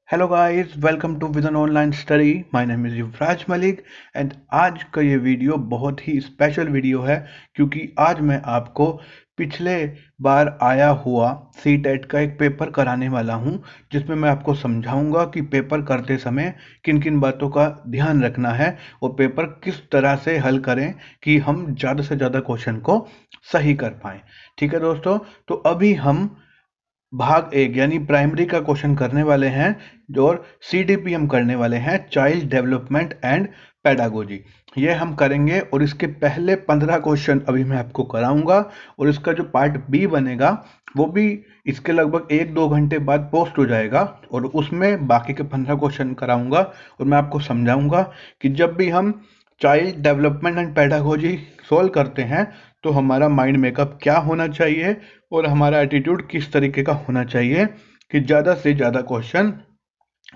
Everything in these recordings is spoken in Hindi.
Hello guys, welcome to Vision Online Study. My name is Yuvraj Malik and आज का ये वीडियो बहुत ही स्पेशल वीडियो है क्योंकि आज मैं आपको पिछले बार आया हुआ सी टेट का एक पेपर कराने वाला हूँ, जिसमें मैं आपको समझाऊंगा कि पेपर करते समय किन किन बातों का ध्यान रखना है और पेपर किस तरह से हल करें कि हम ज़्यादा से ज़्यादा क्वेश्चन को सही कर पाएँ। ठीक है दोस्तों, तो अभी हम भाग एक यानी प्राइमरी का क्वेश्चन करने वाले हैं और सीडीपी हम करने वाले हैं, चाइल्ड डेवलपमेंट एंड पेडागोजी। ये हम करेंगे और इसके पहले 15 क्वेश्चन अभी मैं आपको कराऊंगा और इसका जो पार्ट बी बनेगा वो भी इसके लगभग 1-2 घंटे बाद पोस्ट हो जाएगा और उसमें बाकी के 15 क्वेश्चन कराऊंगा और मैं आपको समझाऊंगा कि जब भी हम child development and pedagogy solve करते हैं तो हमारा माइंड मेकअप क्या होना चाहिए और हमारा एटीट्यूड किस तरीके का होना चाहिए कि ज़्यादा से ज़्यादा क्वेश्चन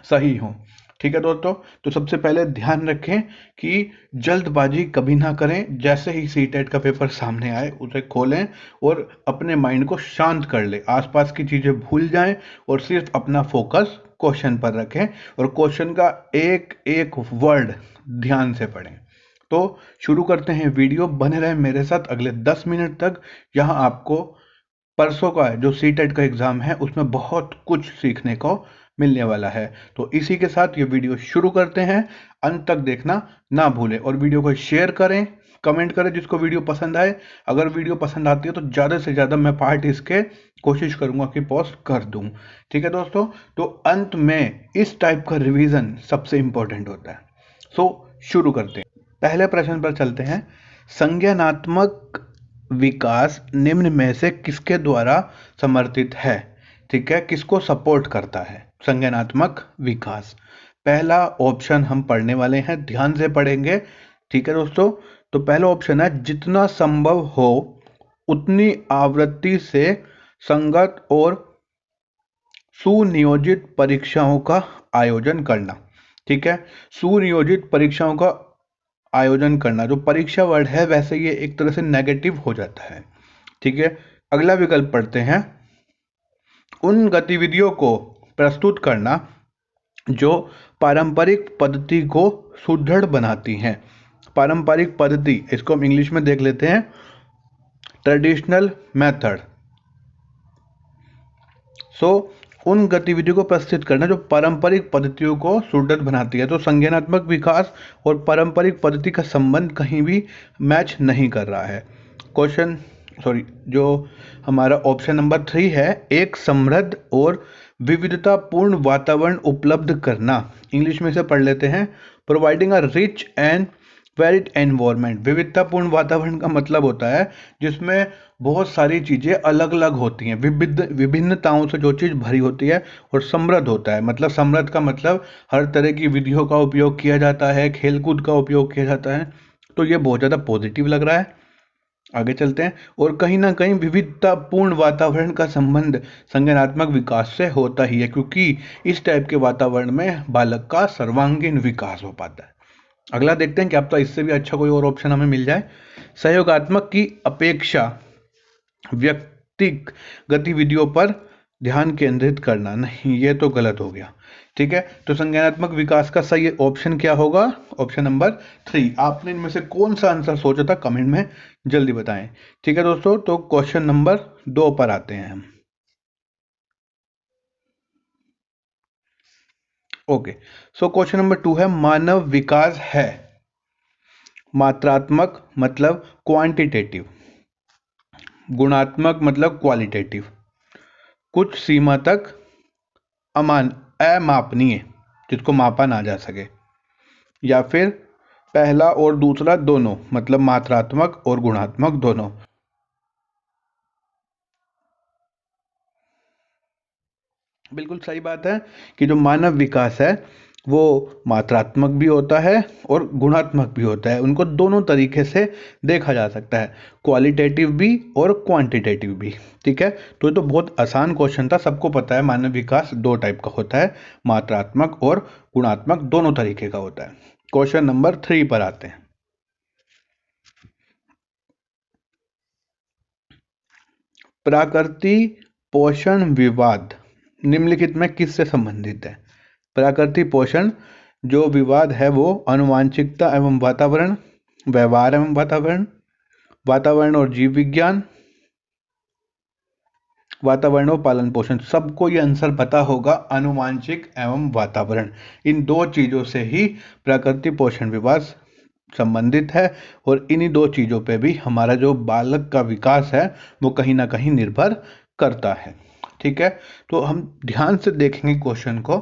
सही हो। ठीक है दोस्तों, तो सबसे पहले ध्यान रखें कि जल्दबाजी कभी ना करें। जैसे ही सी टेट का पेपर सामने आए उसे खोलें और अपने माइंड को शांत कर लें, आसपास की चीज़ें भूल जाएं और सिर्फ अपना फोकस क्वेश्चन पर रखें और क्वेश्चन का एक एक वर्ड ध्यान से पढ़ें। तो शुरू करते हैं वीडियो, बने रहें मेरे साथ अगले 10 मिनट तक। यहाँ आपको परसों का जो सी टेट का एग्ज़ाम है उसमें बहुत कुछ सीखने को मिलने वाला है। तो इसी के साथ ये वीडियो शुरू करते हैं, अंत तक देखना ना भूलें और वीडियो को शेयर करें, कमेंट करें जिसको वीडियो पसंद आए। अगर वीडियो पसंद आती है तो ज़्यादा से ज़्यादा मैं पार्ट इसके कोशिश करूंगा कि पोस्ट कर दूं। ठीक है दोस्तों, तो अंत में इस टाइप का रिवीजन सबसे इंपॉर्टेंट होता है। सो शुरू करते हैं, पहले प्रश्न पर चलते हैं। संज्ञानात्मक विकास निम्न में से किसके द्वारा समर्थित है? ठीक है, किसको सपोर्ट करता है संज्ञानात्मक विकास? पहला ऑप्शन हम पढ़ने वाले हैं, ध्यान से पढ़ेंगे। ठीक है दोस्तों, तो पहला ऑप्शन है जितना संभव हो उतनी आवृत्ति से संगत और सुनियोजित परीक्षाओं का आयोजन करना। ठीक है, सुनियोजित परीक्षाओं का आयोजन करना, जो परीक्षा वर्ड है वैसे ये एक तरह से नेगेटिव हो जाता है। ठीक है, अगला विकल्प पढ़ते हैं। उन गतिविधियों को प्रस्तुत करना जो पारंपरिक पद्धति को सुदृढ़ बनाती हैं। पारंपरिक पद्धति, इसको हम इंग्लिश में देख लेते हैं, ट्रेडिशनल मेथड। सो उन गतिविधियों को प्रस्तुत करना जो पारंपरिक पद्धतियों को सुदृढ़ बनाती है। तो संज्ञानात्मक विकास और पारंपरिक पद्धति का संबंध कहीं भी मैच नहीं कर रहा है। क्वेश्चन सॉरी जो हमारा ऑप्शन नंबर 3 है, एक समृद्ध और विविधतापूर्ण वातावरण उपलब्ध करना। इंग्लिश में से पढ़ लेते हैं, providing a rich and varied environment. विविधतापूर्ण वातावरण का मतलब होता है जिसमें बहुत सारी चीज़ें अलग अलग होती हैं, विभिन्नताओं से जो चीज़ भरी होती है। और समृद्ध होता है, मतलब समृद्ध का मतलब हर तरह की विधियों का उपयोग किया जाता है, खेलकूद का उपयोग किया जाता है। तो ये बहुत ज़्यादा पॉजिटिव लग रहा है। आगे चलते हैं, और कहीं ना कहीं विविधतापूर्ण वातावरण का संबंध संज्ञानात्मक विकास से होता ही है क्योंकि इस टाइप के वातावरण में बालक का सर्वांगीण विकास हो पाता है। अगला देखते हैं कि अब तो इससे भी अच्छा कोई और ऑप्शन हमें मिल जाए। सहयोगात्मक की अपेक्षा व्यक्तिक गतिविधियों पर ध्यान केंद्रित करना। नहीं, ये तो गलत हो गया। ठीक है, तो संज्ञानात्मक विकास का सही ऑप्शन क्या होगा? Option number 3। आपने इनमें से कौन सा आंसर सोचा था कमेंट में जल्दी बताएं। ठीक है दोस्तों, तो क्वेश्चन नंबर 2 पर आते हैं हम। ओके, सो क्वेश्चन नंबर 2 है, मानव विकास है मात्रात्मक मतलब क्वांटिटेटिव, गुणात्मक मतलब क्वालिटेटिव, कुछ सीमा तक अमापनीय जिसको मापा ना जा सके, या फिर पहला और दूसरा दोनों मतलब मात्रात्मक और गुणात्मक दोनों। बिल्कुल सही बात है कि जो मानव विकास है वो मात्रात्मक भी होता है और गुणात्मक भी होता है, उनको दोनों तरीके से देखा जा सकता है, क्वालिटेटिव भी और क्वांटिटेटिव भी। ठीक है, तो ये तो बहुत आसान क्वेश्चन था, सबको पता है मानव विकास दो टाइप का होता है, मात्रात्मक और गुणात्मक दोनों तरीके का होता है। क्वेश्चन नंबर 3 पर आते हैं। प्राकृतिक पोषण विवाद निम्नलिखित में किससे संबंधित है? प्राकृतिक पोषण जो विवाद है वो आनुवांशिकता एवं वातावरण, व्यवहार एवं वातावरण, वातावरण और जीव विज्ञान, वातावरण और पालन पोषण। सबको ये आंसर पता होगा, आनुवांशिक एवं वातावरण। इन दो चीजों से ही प्राकृतिक पोषण विवाद संबंधित है और इन्हीं दो चीजों पे भी हमारा जो बालक का विकास है वो कहीं ना कहीं निर्भर करता है। ठीक है, तो हम ध्यान से देखेंगे क्वेश्चन को,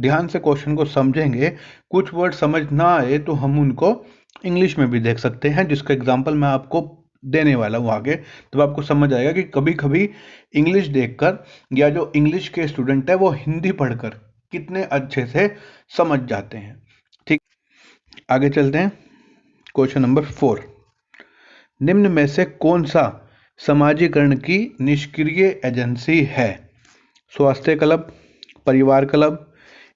ध्यान से क्वेश्चन को समझेंगे। कुछ वर्ड समझ ना आए तो हम उनको इंग्लिश में भी देख सकते हैं, जिसका एग्जाम्पल मैं आपको देने वाला हूँ आगे। तो आपको समझ आएगा कि कभी कभी इंग्लिश देखकर या जो इंग्लिश के स्टूडेंट है वो हिंदी पढ़कर कितने अच्छे से समझ जाते हैं। ठीक, आगे चलते हैं। क्वेश्चन नंबर 4, निम्न में से कौन सा समाजीकरण की निष्क्रिय एजेंसी है? स्वास्थ्य क्लब, परिवार क्लब,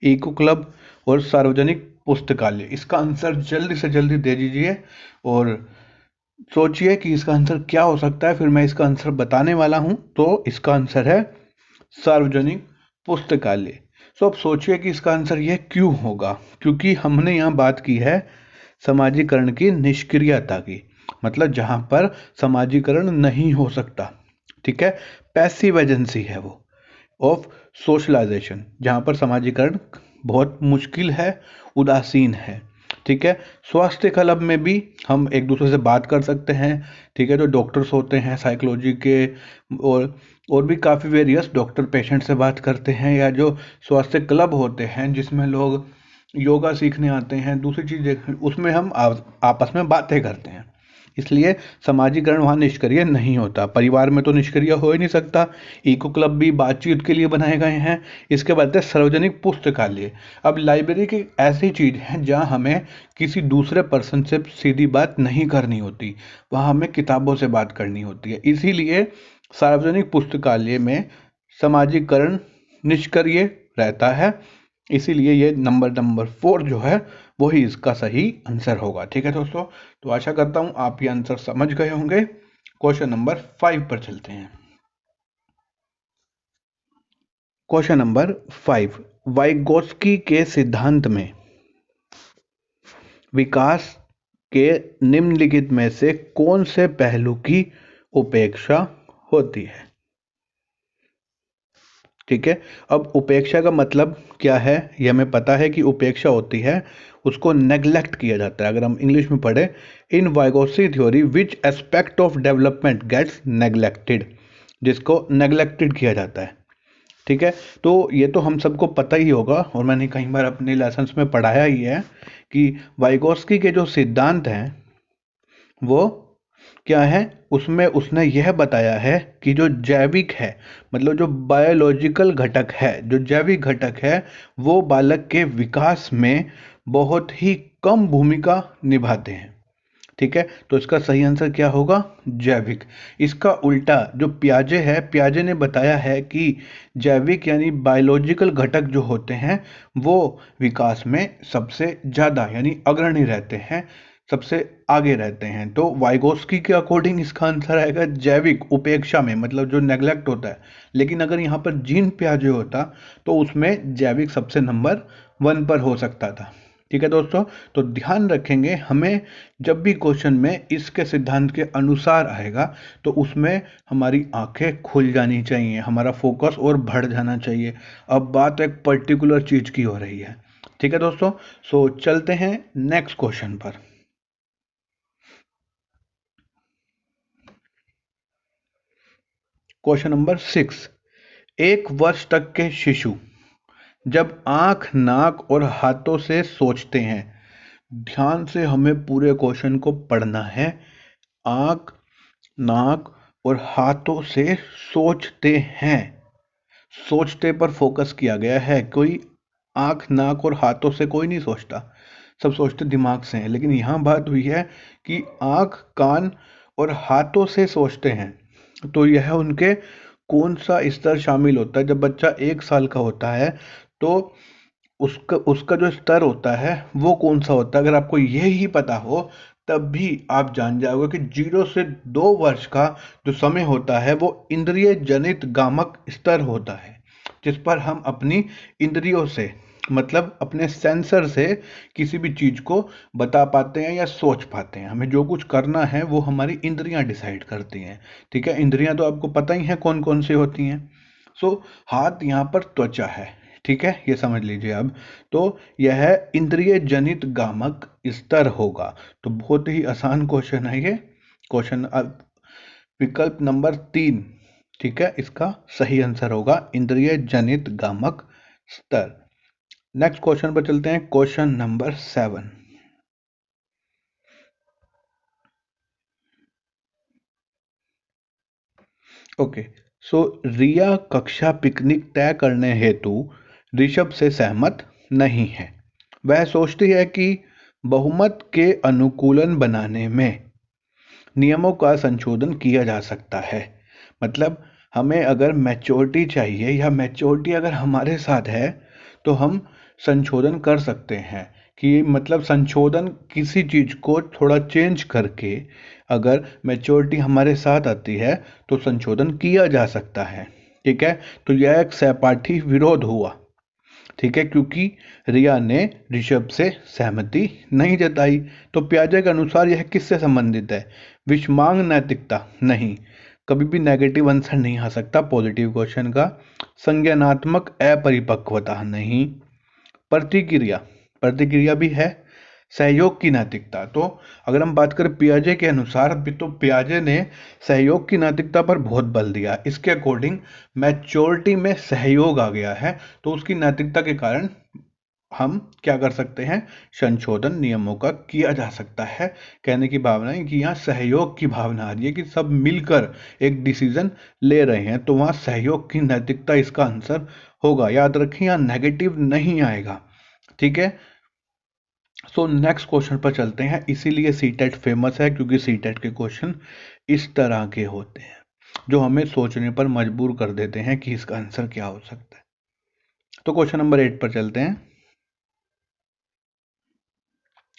इको क्लब और सार्वजनिक पुस्तकालय। इसका आंसर जल्दी से जल्दी दे दीजिए और सोचिए कि इसका आंसर क्या हो सकता है, फिर मैं इसका आंसर बताने वाला हूं। तो इसका आंसर है सार्वजनिक पुस्तकालय। तो अब सोचिए कि इसका आंसर यह क्यों होगा, क्योंकि हमने यहाँ बात की है समाजीकरण की निष्क्रियता की, मतलब जहां पर समाजीकरण नहीं हो सकता। ठीक है, पैसिव एजेंसी है वो ऑफ सोशलाइजेशन, जहां पर समाजीकरण बहुत मुश्किल है, उदासीन है। ठीक है, स्वास्थ्य क्लब में भी हम एक दूसरे से बात कर सकते हैं। ठीक है, जो डॉक्टर्स होते हैं साइकोलॉजी के और भी काफ़ी वेरियस डॉक्टर पेशेंट से बात करते हैं, या जो स्वास्थ्य क्लब होते हैं जिसमें लोग योगा सीखने आते हैं, दूसरी चीज़ उसमें हम आपस में बातें करते हैं। इसलिए समाजीकरण वहाँ निष्क्रिय नहीं होता। परिवार में तो निष्क्रिय हो ही नहीं सकता। इको क्लब भी बातचीत के लिए बनाए गए हैं। इसके बाद है सार्वजनिक पुस्तकालय। अब लाइब्रेरी की ऐसी चीज़ है जहाँ हमें किसी दूसरे पर्सन से सीधी बात नहीं करनी होती, वहाँ हमें किताबों से बात करनी होती है। इसीलिए सार्वजनिक पुस्तकालय में समाजीकरण निष्क्रिय रहता है। इसीलिए ये नंबर 4 जो है वही इसका सही आंसर होगा। ठीक है दोस्तों, तो आशा करता हूं आप ये आंसर समझ गए होंगे। क्वेश्चन नंबर 5 पर चलते हैं। क्वेश्चन नंबर 5, वाइगोत्स्की के सिद्धांत में विकास के निम्नलिखित में से कौन से पहलू की उपेक्षा होती है? ठीक है, अब उपेक्षा का मतलब क्या है ये हमें पता है कि उपेक्षा होती है उसको नेग्लेक्ट किया जाता है। अगर हम इंग्लिश में पढ़े, in Vygotsky theory which aspect of development gets neglected, जिसको नेग्लेक्टेड किया जाता है। ठीक है, तो ये तो हम सबको पता ही होगा और मैंने कई बार अपने लेसन्स में पढ़ाया ही है कि वाइगोत्स्की के जो सिद्धांत हैं वो क्या है, उसमें उसने यह बताया है कि जो जैविक है, मतलब जो बायोलॉजिकल घटक है, जो जैविक घटक है, वो बालक के विकास में बहुत ही कम भूमिका निभाते हैं। ठीक है, तो इसका सही आंसर क्या होगा? जैविक। इसका उल्टा जो पियाजे है, पियाजे ने बताया है कि जैविक यानी बायोलॉजिकल घटक जो होते हैं वो विकास में सबसे ज़्यादा यानी अग्रणी रहते हैं, सबसे आगे रहते हैं। तो वाइगोत्स्की के अकॉर्डिंग इसका आंसर आएगा जैविक, उपेक्षा में, मतलब जो नेग्लेक्ट होता है। लेकिन अगर यहाँ पर जीन पियाजे होता तो उसमें जैविक सबसे नंबर 1 पर हो सकता था। ठीक है दोस्तों, तो ध्यान रखेंगे, हमें जब भी क्वेश्चन में इसके सिद्धांत के अनुसार आएगा तो उसमें हमारी आंखें खुल जानी चाहिए, हमारा फोकस और बढ़ जाना चाहिए। अब बात एक पर्टिकुलर चीज की हो रही है। ठीक है दोस्तों, सो चलते हैं नेक्स्ट क्वेश्चन पर। क्वेश्चन नंबर 6, 1 वर्ष तक के शिशु जब आंख, नाक और हाथों से सोचते हैं, ध्यान से हमें पूरे क्वेश्चन को पढ़ना है। आंख, नाक और हाथों से सोचते हैं, सोचते पर फोकस किया गया है। कोई आंख, नाक और हाथों से कोई नहीं सोचता, सब सोचते दिमाग से हैं। लेकिन यहाँ बात हुई है कि आंख, कान और हाथों से सोचते हैं, तो यह उनके कौन सा स्तर शामिल होता है? जब बच्चा 1 साल का होता है तो उसका उसका जो स्तर होता है वो कौन सा होता है? अगर आपको ये ही पता हो तब भी आप जान जाओगे कि 0 से 2 वर्ष का जो समय होता है वो इंद्रिय जनित गामक स्तर होता है, जिस पर हम अपनी इंद्रियों से मतलब अपने सेंसर से किसी भी चीज को बता पाते हैं या सोच पाते हैं। हमें जो कुछ करना है वो हमारी इंद्रियां डिसाइड करती हैं। ठीक है, इंद्रियां तो आपको पता ही है कौन कौन सी होती हैं। सो हाथ यहाँ पर त्वचा है। ठीक है, ये समझ लीजिए अब। तो यह इंद्रिय जनित गामक स्तर होगा। तो बहुत ही आसान क्वेश्चन है ये क्वेश्चन। विकल्प नंबर 3, ठीक है, इसका सही आंसर होगा इंद्रिय जनित गामक स्तर। नेक्स्ट क्वेश्चन पर चलते हैं, क्वेश्चन नंबर 7। ओके, सो रिया कक्षा पिकनिक तय करने हेतु ऋषभ से सहमत नहीं है। वह सोचती है कि बहुमत के अनुकूलन बनाने में नियमों का संशोधन किया जा सकता है। मतलब हमें अगर मैच्योरिटी चाहिए या मैच्योरिटी अगर हमारे साथ है तो हम संशोधन कर सकते हैं। कि मतलब संशोधन किसी चीज को थोड़ा चेंज करके अगर मैच्योरिटी हमारे साथ आती है तो संशोधन किया जा सकता है। ठीक है, तो यह एक सहपाठी विरोध हुआ। ठीक है, क्योंकि रिया ने ऋषभ से सहमति नहीं जताई। तो पियाजे के अनुसार यह किससे संबंधित है? विषमांग नैतिकता नहीं, कभी भी नेगेटिव आंसर नहीं आ सकता पॉजिटिव क्वेश्चन का। संज्ञानात्मक अपरिपक्वता नहीं। प्रतिक्रिया, प्रतिक्रिया भी है। सहयोग की नैतिकता, तो अगर हम बात करें पियाजे के अनुसार भी तो पियाजे ने सहयोग की नैतिकता पर बहुत बल दिया। इसके अकॉर्डिंग मैच्योरिटी में सहयोग आ गया है तो उसकी नैतिकता के कारण हम क्या कर सकते हैं, संशोधन नियमों का किया जा सकता है। कहने की भावना है कि यहाँ सहयोग की भावना आ रही है कि सब मिलकर एक डिसीजन ले रहे हैं, तो वहाँ सहयोग की नैतिकता इसका आंसर होगा। याद रखें, यहाँ नेगेटिव नहीं आएगा। ठीक है, सो नेक्स्ट क्वेश्चन पर चलते हैं। इसीलिए सीटेट फेमस है क्योंकि सीटेट के क्वेश्चन इस तरह के होते हैं जो हमें सोचने पर मजबूर कर देते हैं कि इसका आंसर क्या हो सकता है। तो क्वेश्चन नंबर 8 पर चलते हैं।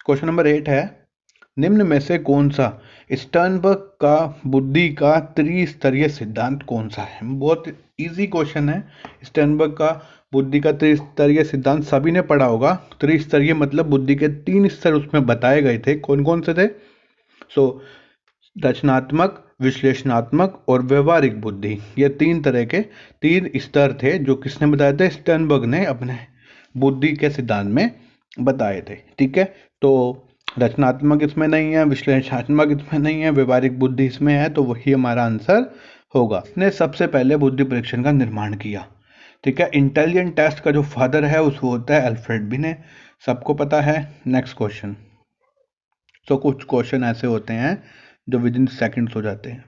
क्वेश्चन नंबर 8 है, निम्न में से कौन सा स्टर्नबर्ग का बुद्धि का त्रिस्तरीय सिद्धांत कौन सा है? बहुत इजी क्वेश्चन है। स्टर्नबर्ग का बुद्धि का त्रिस्तरीय सिद्धांत सभी ने पढ़ा होगा। त्रिस्तरीय मतलब बुद्धि के 3 स्तर उसमें बताए गए थे। कौन कौन से थे? सो रचनात्मक, विश्लेषणात्मक और व्यवहारिक बुद्धि, ये 3 तरह के 3 स्तर थे जो किसने बताए थे? स्टर्नबर्ग ने अपने बुद्धि के सिद्धांत में बताए थे। ठीक है, तो रचनात्मक इसमें नहीं है, विश्लेषणात्मक इसमें नहीं है, व्यवहारिक बुद्धि इसमें है, तो वही हमारा आंसर होगा। इसने सबसे पहले बुद्धि परीक्षण का निर्माण किया। ठीक है, इंटेलिजेंट टेस्ट का जो फादर है उसको होता है अल्फ्रेड बिने, सबको पता है। Next question. तो कुछ क्वेश्चन ऐसे होते हैं जो विद इन सेकेंड्स हो जाते हैं।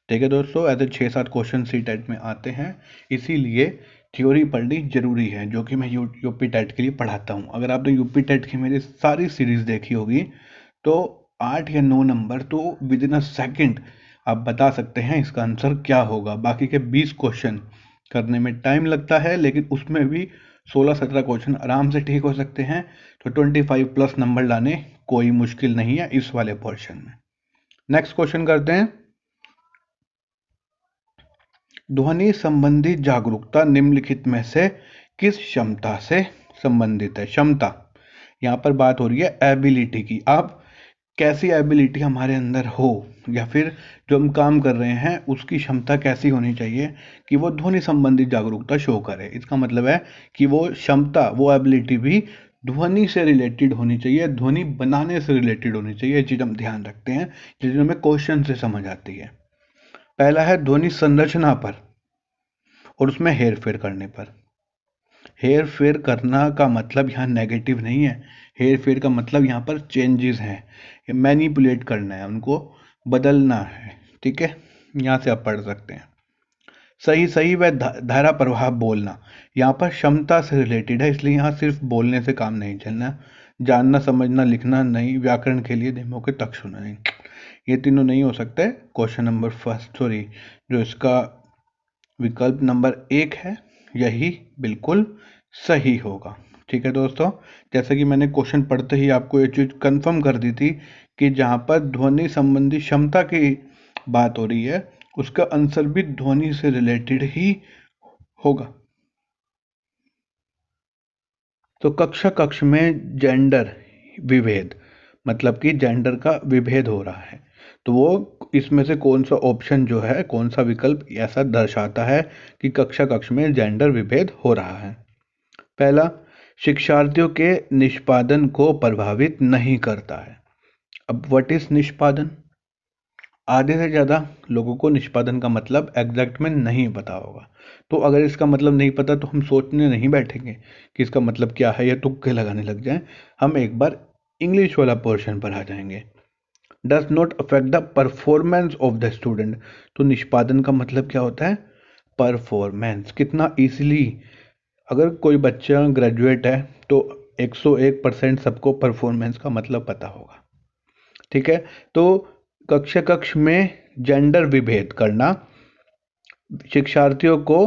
ठीक है दोस्तों, ऐसे 6-7 क्वेश्चन सी टेट में आते हैं, इसीलिए थ्योरी पढ़नी जरूरी है, जो कि मैं यूपी टेट के लिए पढ़ाता हूँ। अगर आपने यूपी टेट की मेरी सारी सीरीज देखी होगी तो 8 या 9 नंबर तो विद इन अ सेकेंड आप बता सकते हैं इसका आंसर क्या होगा। बाकी के 20 क्वेश्चन करने में टाइम लगता है, लेकिन उसमें भी 16-17 क्वेश्चन आराम से ठीक हो सकते हैं। तो 25 प्लस नंबर लाने कोई मुश्किल नहीं है इस वाले पोर्शन में। नेक्स्ट क्वेश्चन करते हैं। ध्वनि संबंधी जागरूकता निम्नलिखित में से किस क्षमता से संबंधित है? क्षमता, यहाँ पर बात हो रही है एबिलिटी की। आप कैसी एबिलिटी हमारे अंदर हो या फिर जो हम काम कर रहे हैं उसकी क्षमता कैसी होनी चाहिए कि वो ध्वनि संबंधी जागरूकता शो करे। इसका मतलब है कि वो क्षमता, वो एबिलिटी भी ध्वनि से रिलेटेड होनी चाहिए, ध्वनि बनाने से रिलेटेड होनी चाहिए। ये चीज़ हम ध्यान रखते हैं, चीज़ हमें क्वेश्चन से समझ आती है। पहला है ध्वनि संरचना पर और उसमें हेर फेर करने पर। हेर फेर करना का मतलब यहाँ नेगेटिव नहीं है, हेर फेर का मतलब यहाँ पर चेंजेस हैं, मैनिपुलेट करना है, उनको बदलना है। ठीक है, यहाँ से आप पढ़ सकते हैं। सही सही व धारा प्रवाह बोलना, यहाँ पर क्षमता से रिलेटेड है, इसलिए यहाँ सिर्फ बोलने से काम नहीं चलना। जानना, समझना, लिखना नहीं, व्याकरण के लिए नियमों के तक सुना नहीं, ये तीनों नहीं हो सकते। क्वेश्चन नंबर फर्स्ट, सॉरी, जो इसका विकल्प नंबर 1 है यही बिल्कुल सही होगा। ठीक है दोस्तों, जैसे कि मैंने क्वेश्चन पढ़ते ही आपको ये चीज़ कंफर्म कर दी थी कि जहाँ पर ध्वनि संबंधी क्षमता की बात हो रही है उसका आंसर भी ध्वनि से रिलेटेड ही होगा। तो कक्षा कक्ष में जेंडर विभेद, मतलब कि जेंडर का विभेद हो रहा है, तो वो इसमें से कौन सा ऑप्शन जो है, कौन सा विकल्प ऐसा दर्शाता है कि कक्षा कक्ष में जेंडर विभेद हो रहा है? पहला, शिक्षार्थियों के निष्पादन को प्रभावित नहीं करता है। अब व्हाट इज निष्पादन? आधे से ज़्यादा लोगों को निष्पादन का मतलब एग्जैक्ट में नहीं पता होगा। तो अगर इसका मतलब नहीं पता तो हम सोचने नहीं बैठेंगे कि इसका मतलब क्या है, या तुक्के लगाने लग जाएं। हम एक बार इंग्लिश वाला पोर्शन पर आ जाएंगे। Does not affect the performance of the student. तो निष्पादन का मतलब क्या होता है? परफॉर्मेंस, कितना ईजिली। अगर कोई बच्चा ग्रेजुएट है तो 101% सबको परफॉर्मेंस का मतलब पता होगा। ठीक है, तो कक्षा कक्ष में जेंडर विभेद करना शिक्षार्थियों को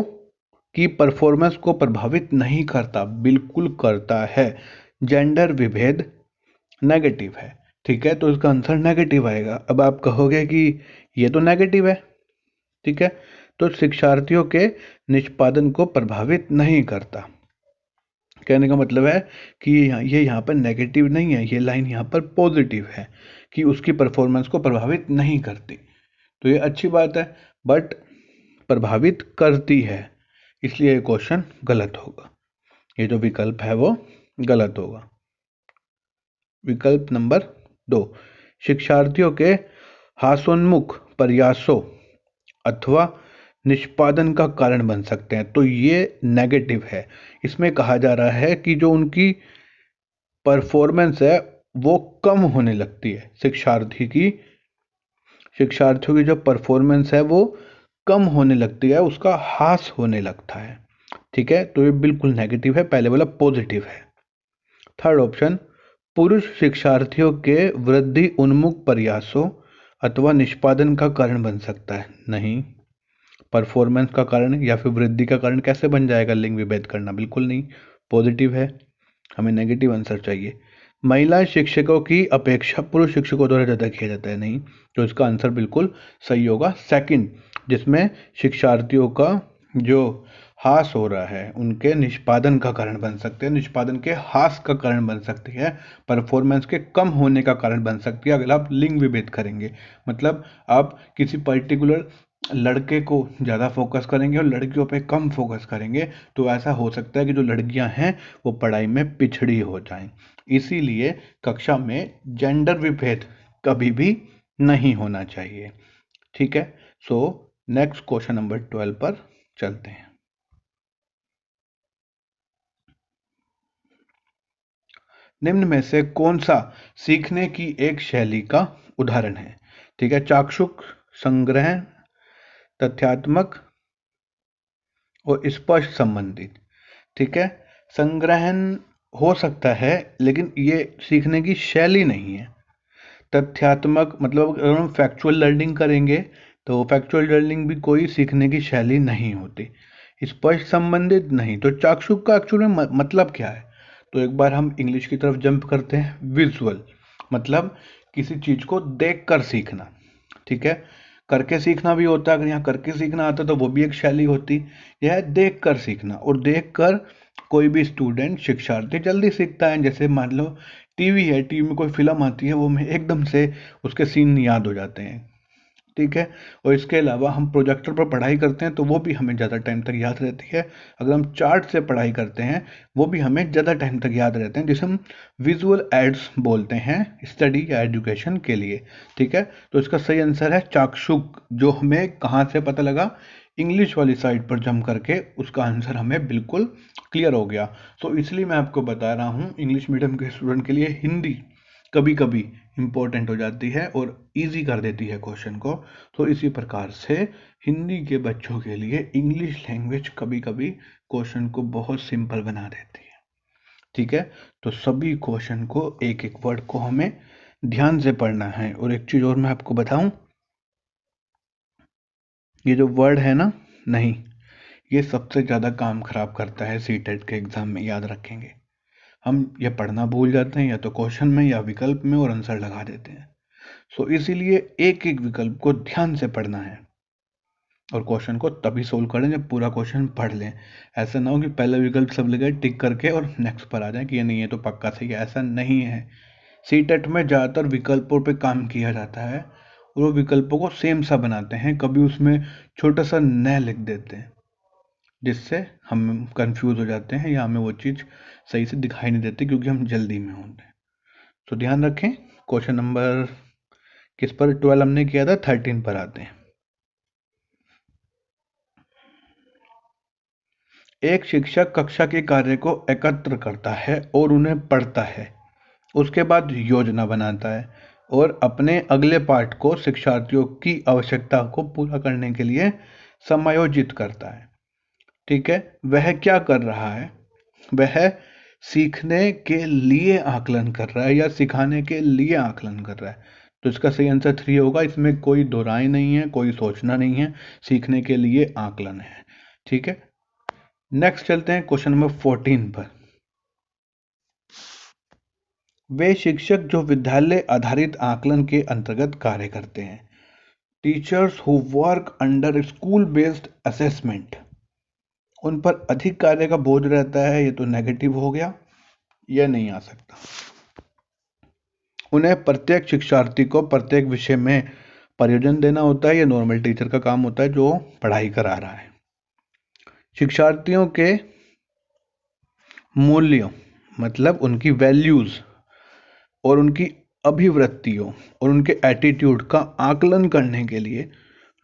की परफॉर्मेंस को प्रभावित नहीं करता, बिल्कुल करता है। जेंडर विभेद नेगेटिव है। ठीक है, तो इसका आंसर नेगेटिव आएगा। अब आप कहोगे कि ये तो नेगेटिव है। ठीक है, तो शिक्षार्थियों के निष्पादन को प्रभावित नहीं करता, कहने का मतलब है कि ये यहाँ पर नेगेटिव नहीं है, ये लाइन यहाँ पर पॉजिटिव है कि उसकी परफॉर्मेंस को प्रभावित नहीं करती। तो ये अच्छी बात है, बट प्रभावित करती है, इसलिए ये क्वेश्चन गलत होगा। ये जो विकल्प है वो गलत होगा। विकल्प नंबर 2, शिक्षार्थियों के हास्योन्मुख प्रयासों अथवा निष्पादन का कारण बन सकते हैं। तो ये नेगेटिव है। इसमें कहा जा रहा है कि जो उनकी परफॉर्मेंस है वो कम होने लगती है। शिक्षार्थियों की जो परफॉर्मेंस है वो कम होने लगती है, उसका ह्रास होने लगता है। ठीक है, तो ये बिल्कुल नेगेटिव है, पहले वाला पॉजिटिव है। थर्ड ऑप्शन, पुरुष शिक्षार्थियों के वृद्धि उन्मुख प्रयासों अथवा निष्पादन का कारण बन सकता है। नहीं, परफॉर्मेंस का कारण या फिर वृद्धि का कारण कैसे बन जाएगा लिंग विभेद करना? बिल्कुल नहीं, पॉजिटिव है, हमें नेगेटिव आंसर चाहिए। महिला शिक्षकों की अपेक्षा पुरुष शिक्षकों द्वारा ज़्यादा किया जाता है। नहीं, तो इसका आंसर बिल्कुल सही होगा सेकंड, जिसमें शिक्षार्थियों का जो ह्रास हो रहा है उनके निष्पादन का कारण बन सकते हैं, निष्पादन के ह्रास का कारण बन सकती है, परफॉर्मेंस के कम होने का कारण बन सकती है अगर आप लिंग विभेद करेंगे। मतलब आप किसी पर्टिकुलर लड़के को ज़्यादा फोकस करेंगे और लड़कियों पे कम फोकस करेंगे, तो ऐसा हो सकता है कि जो लड़कियां हैं वो पढ़ाई में पिछड़ी हो जाएं। इसीलिए कक्षा में जेंडर विभेद कभी भी नहीं होना चाहिए। ठीक है, सो नेक्स्ट क्वेश्चन नंबर 12 पर चलते हैं। निम्न में से कौन सा सीखने की एक शैली का उदाहरण है? ठीक है, चाक्षुष, संग्रह, तथ्यात्मक और स्पष्ट संबंधित। ठीक है, संग्रहण हो सकता है लेकिन ये सीखने की शैली नहीं है। तथ्यात्मक मतलब अगर हम फैक्चुअल लर्निंग करेंगे तो फैक्चुअल लर्निंग भी कोई सीखने की शैली नहीं होती। स्पष्ट संबंधित नहीं, तो चाक्षुष का एक्चुअल में मतलब क्या है? तो एक बार हम इंग्लिश की तरफ जंप करते हैं। विजुअल मतलब किसी चीज को देखकर सीखना। ठीक है, करके सीखना भी होता है, अगर यहाँ करके सीखना आता तो वो भी एक शैली होती। यह है देख कर सीखना, और देख कर कोई भी स्टूडेंट शिक्षार्थी जल्दी सीखता है। जैसे मान लो टीवी है, टीवी में कोई फिल्म आती है, वो हमें एकदम से उसके सीन याद हो जाते हैं। ठीक है, और इसके अलावा हम प्रोजेक्टर पर पढ़ाई करते हैं तो वो भी हमें ज़्यादा टाइम तक याद रहती है। अगर हम चार्ट से पढ़ाई करते हैं वो भी हमें ज़्यादा टाइम तक याद रहते हैं, जिसे हम विजुअल एड्स बोलते हैं स्टडी या एजुकेशन के लिए। ठीक है, तो इसका सही आंसर है चाक्षुष, जो हमें कहाँ से पता लगा? इंग्लिश वाली साइड पर जम करके उसका आंसर हमें बिल्कुल क्लियर हो गया। तो इसलिए मैं आपको बता रहा हूँ, इंग्लिश मीडियम के स्टूडेंट के लिए हिंदी कभी कभी इम्पोर्टेंट हो जाती है और इजी कर देती है क्वेश्चन को। तो इसी प्रकार से हिंदी के बच्चों के लिए इंग्लिश लैंग्वेज कभी कभी क्वेश्चन को बहुत सिंपल बना देती है। ठीक है, तो सभी क्वेश्चन को एक एक वर्ड को हमें ध्यान से पढ़ना है। और एक चीज और मैं आपको बताऊं, ये जो वर्ड है ना, नहीं, ये सबसे ज़्यादा काम खराब करता है सीटेट के एग्जाम में, याद रखेंगे। हम ये पढ़ना भूल जाते हैं या तो क्वेश्चन में या विकल्प में, और आंसर लगा देते हैं। सो इसीलिए एक एक विकल्प को ध्यान से पढ़ना है। और क्वेश्चन को तभी सोल्व करें जब पूरा क्वेश्चन पढ़ लें। ऐसा ना हो कि पहला विकल्प सब जगह टिक करके और नेक्स्ट पर आ जाए कि ये नहीं है तो पक्का सही है, ऐसा नहीं है। सीटेट में ज़्यादातर विकल्पों पे काम किया जाता है और वो विकल्पों को सेम सा बनाते हैं, कभी उसमें छोटा सा न लिख देते हैं जिससे हम कंफ्यूज हो जाते हैं या हमें वो चीज़ सही से दिखाई नहीं देती क्योंकि हम जल्दी में होते हैं। तो ध्यान रखें। क्वेश्चन नंबर किस पर 12 हमने किया था, 13 पर आते हैं। एक शिक्षक कक्षा के कार्य को एकत्र करता है और उन्हें पढ़ता है, उसके बाद योजना बनाता है और अपने अगले पाठ को शिक्षार्थियों की आवश्यकता को पूरा करने के लिए समायोजित करता है। ठीक है, वह क्या कर रहा है? वह सीखने के लिए आकलन कर रहा है या सिखाने के लिए आकलन कर रहा है। तो इसका सही आंसर 3 होगा। इसमें कोई दो राय नहीं है, कोई सोचना नहीं है, सीखने के लिए आकलन है। ठीक है, नेक्स्ट चलते हैं क्वेश्चन नंबर 14 पर। वे शिक्षक जो विद्यालय आधारित आकलन के अंतर्गत कार्य करते हैं। Teachers who work under school based assessment, उन पर अधिक कार्य का बोझ रहता है। ये तो नेगेटिव हो गया, यह नहीं आ सकता। उन्हें प्रत्येक शिक्षार्थी को प्रत्येक विषय में प्रयोजन देना होता है। यह नॉर्मल टीचर का काम होता है जो पढ़ाई करा रहा है। शिक्षार्थियों के मूल्यों मतलब उनकी वैल्यूज और उनकी अभिवृत्तियों और उनके एटीट्यूड का आकलन करने के लिए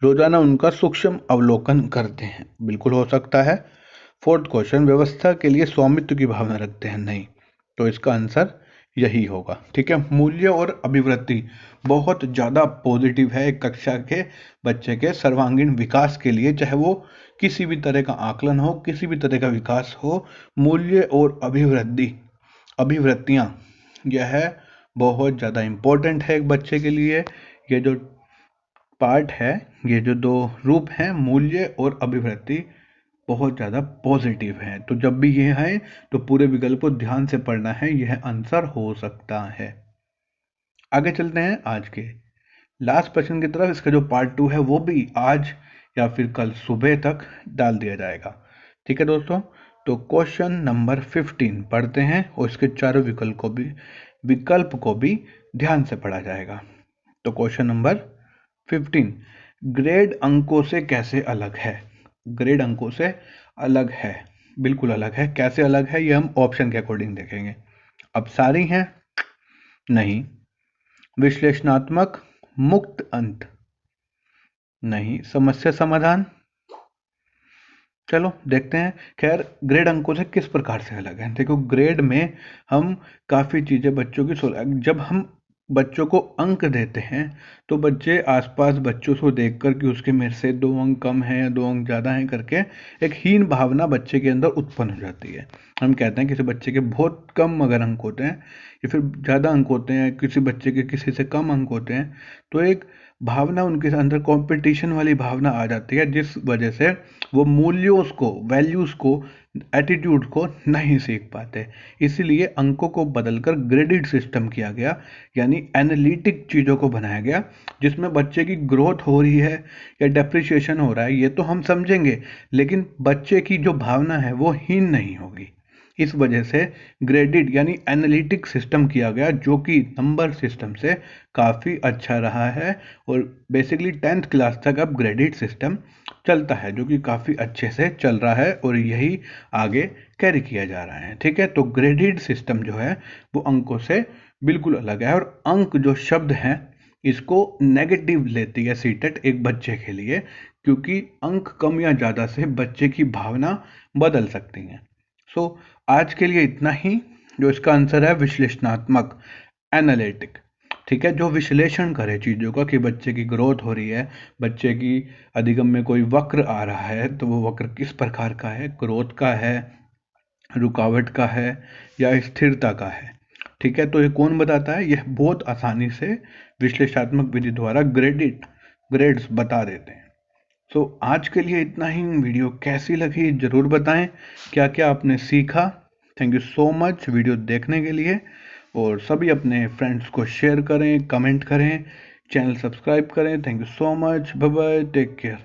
रोजाना उनका सूक्ष्म अवलोकन करते हैं। बिल्कुल हो सकता है। फोर्थ क्वेश्चन, व्यवस्था के लिए स्वामित्व की भावना रखते हैं। नहीं, तो इसका आंसर यही होगा। ठीक है, मूल्य और अभिवृत्ति बहुत ज़्यादा पॉजिटिव है एक कक्षा के बच्चे के सर्वांगीण विकास के लिए, चाहे वो किसी भी तरह का आकलन हो, किसी भी तरह का विकास हो। मूल्य और अभिवृत्तियाँ यह बहुत ज़्यादा इम्पोर्टेंट है एक बच्चे के लिए। ये जो पार्ट है, ये जो दो रूप हैं, मूल्य और अभिवृत्ति, बहुत ज़्यादा पॉजिटिव है। तो जब भी ये है तो पूरे विकल्प को ध्यान से पढ़ना है, यह आंसर हो सकता है। आगे चलते हैं आज के लास्ट प्रश्न की तरफ। इसका जो पार्ट 2 है वो भी आज या फिर कल सुबह तक डाल दिया जाएगा। ठीक है दोस्तों, तो क्वेश्चन नंबर 15 पढ़ते हैं और इसके चारों विकल्प को भी ध्यान से पढ़ा जाएगा। तो क्वेश्चन नंबर 15, ग्रेड अंकों से कैसे अलग है? ग्रेड अंकों से अलग है, बिल्कुल अलग है। कैसे अलग है ये हम ऑप्शन के अकॉर्डिंग देखेंगे। अपसारी हैं? नहीं। विश्लेषणात्मक, मुक्त अंत? नहीं। समस्या समाधान? चलो देखते हैं। खैर, ग्रेड अंकों से किस प्रकार से अलग है? देखो, ग्रेड में हम काफ़ी चीज़ें बच्चों की जब हम बच्चों को अंक देते हैं तो बच्चे आसपास बच्चों को देखकर कि उसके मेरे से 2 अंक कम है या 2 अंक ज़्यादा हैं करके एक हीन भावना बच्चे के अंदर उत्पन्न हो जाती है। हम कहते हैं किसी बच्चे के बहुत कम अगर अंक होते हैं या फिर ज़्यादा अंक होते हैं, किसी बच्चे के किसी से कम अंक होते हैं, तो एक भावना उनके अंदर कंपटीशन वाली भावना आ जाती है, जिस वजह से वो मूल्यों को, वैल्यूज़ को, एटीट्यूड को नहीं सीख पाते। इसीलिए अंकों को बदलकर ग्रेडेड सिस्टम किया गया, यानी एनालिटिक चीज़ों को बनाया गया, जिसमें बच्चे की ग्रोथ हो रही है या डेप्रिशिएशन हो रहा है ये तो हम समझेंगे, लेकिन बच्चे की जो भावना है वो हीन नहीं होगी। इस वजह से ग्रेडेड यानी एनालिटिक सिस्टम किया गया, जो कि नंबर सिस्टम से काफ़ी अच्छा रहा है। और बेसिकली 10th क्लास तक अब ग्रेडेड सिस्टम चलता है, जो कि काफ़ी अच्छे से चल रहा है और यही आगे कैरी किया जा रहा है। ठीक है, तो ग्रेडेड सिस्टम जो है वो अंकों से बिल्कुल अलग है। और अंक जो शब्द है इसको नेगेटिव लेती है सीटेट एक बच्चे के लिए, क्योंकि अंक कम या ज़्यादा से बच्चे की भावना बदल सकती हैं। सो आज के लिए इतना ही। जो इसका आंसर है विश्लेषणात्मक, एनालिटिक। ठीक है, जो विश्लेषण करे चीज़ों का कि बच्चे की ग्रोथ हो रही है, बच्चे की अधिगम में कोई वक्र आ रहा है तो वो वक्र किस प्रकार का है, ग्रोथ का है, रुकावट का है या स्थिरता का है। ठीक है, तो ये कौन बताता है? यह बहुत आसानी से विश्लेषणात्मक विधि द्वारा ग्रेड्स बता देते हैं। तो आज के लिए इतना ही। वीडियो कैसी लगी ज़रूर बताएं, क्या क्या आपने सीखा। Thank you so much video देखने के लिए, और सभी अपने फ्रेंड्स को शेयर करें, कमेंट करें, चैनल सब्सक्राइब करें। Thank you so much, bye bye, take care.